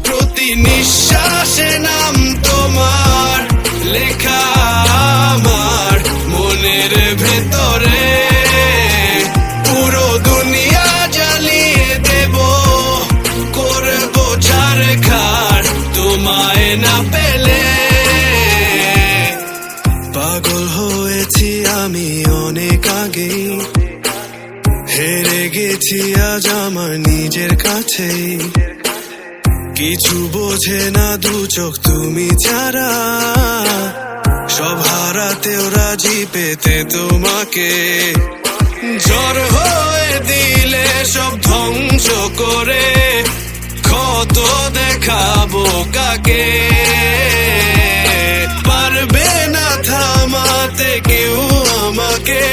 প্রতি নিঃশ্বাসে নাম তোমার লেখা আমার মনের ভেতরে, পুরো দুনিয়া জ্বালিয়ে দেব, করব ছারখার তোমায় না পেলে। পাগল হয়েছি আমি অনেক আগে, হেরে গেছি আজ আমার নিজের কাছেই। কিছু বোঝে না দু চোখ তুমি ছাড়া, সব হারাতেও রাজি পেতে তোমাকে। ঝড় হয়ে দিলে সব ধ্বংস করে, ক্ষত দেখাবো কাকে। পারবে না থামাতে কেউ আমাকে,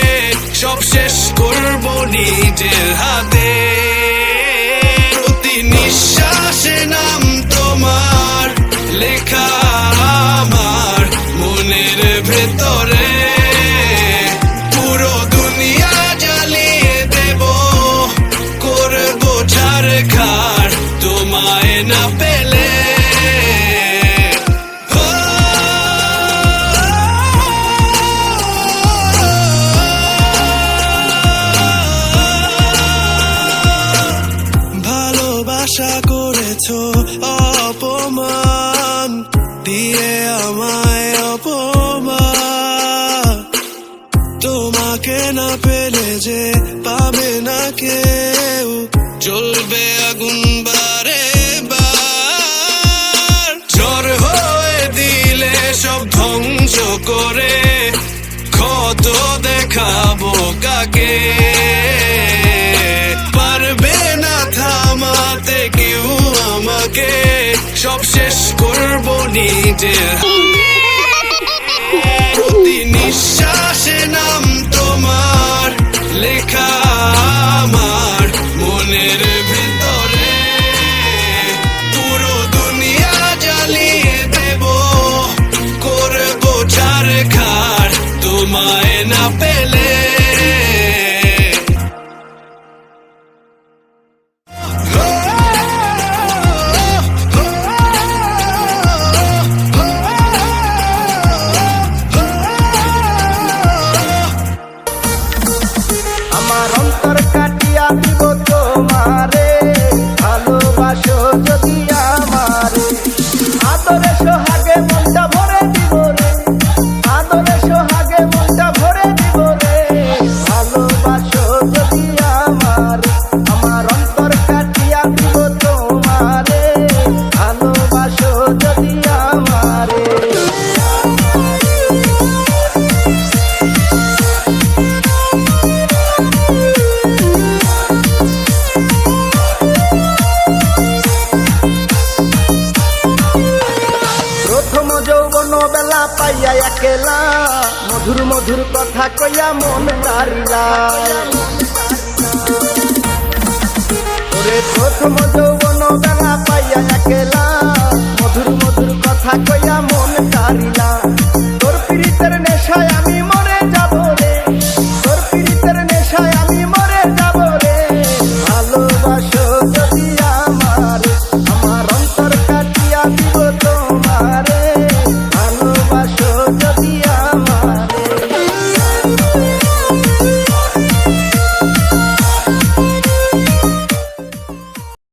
সব শেষ করবো নিজের হাতে। প্রতি নিঃশ্বাসে নাম তোমার লেখা আমার মনের ভেতরে, পুরো দুনিয়া জ্বালিয়ে দেব, করব ছারখার তোমায় না পেলে। ভালোবাসা করেছো অপমান দিয়ে আমায়, অপমান। তোমাকে না পেলে যে পাবে না কেউ, জ্বলবে আগুন বারে বার। ঝড় হয়ে দিলে সব ধ্বংস করে, ক্ষত দেখাবো কাকে। পারবে না থামাতে কেউ আমাকে, সব শেষ করবো নিজের। প্রতি নিঃশ্বাসে নাম তোমার লেখা আমার মনের ভেতরে, পুরো দুনিয়া জ্বালিয়ে দেব, করব ছারখার তোমায় না পেলে। আমার অন্তর কাটিয়া দিব তোমারে, ভালোবাসো যদি আমারে। আদরে সোহাগে মনটা ভরে দিব রে, আদরে সোহাগে মনটা ভরে দিব রে, ভালোবাসো যদি আমারে। আমার অন্তর কাটিয়া দিব তোমারে, ভালোবাসো যদি আমারে। বেলা পাইয়া একেলা, মধুর মধুর কথা কইয়া মন তারিলা। ওরে প্রথম যৌবন বেলা পাইয়া একেলা, মধুর মধুর কথা কইয়া মন তারিলা। তোর প্রীতের নেশায় আমি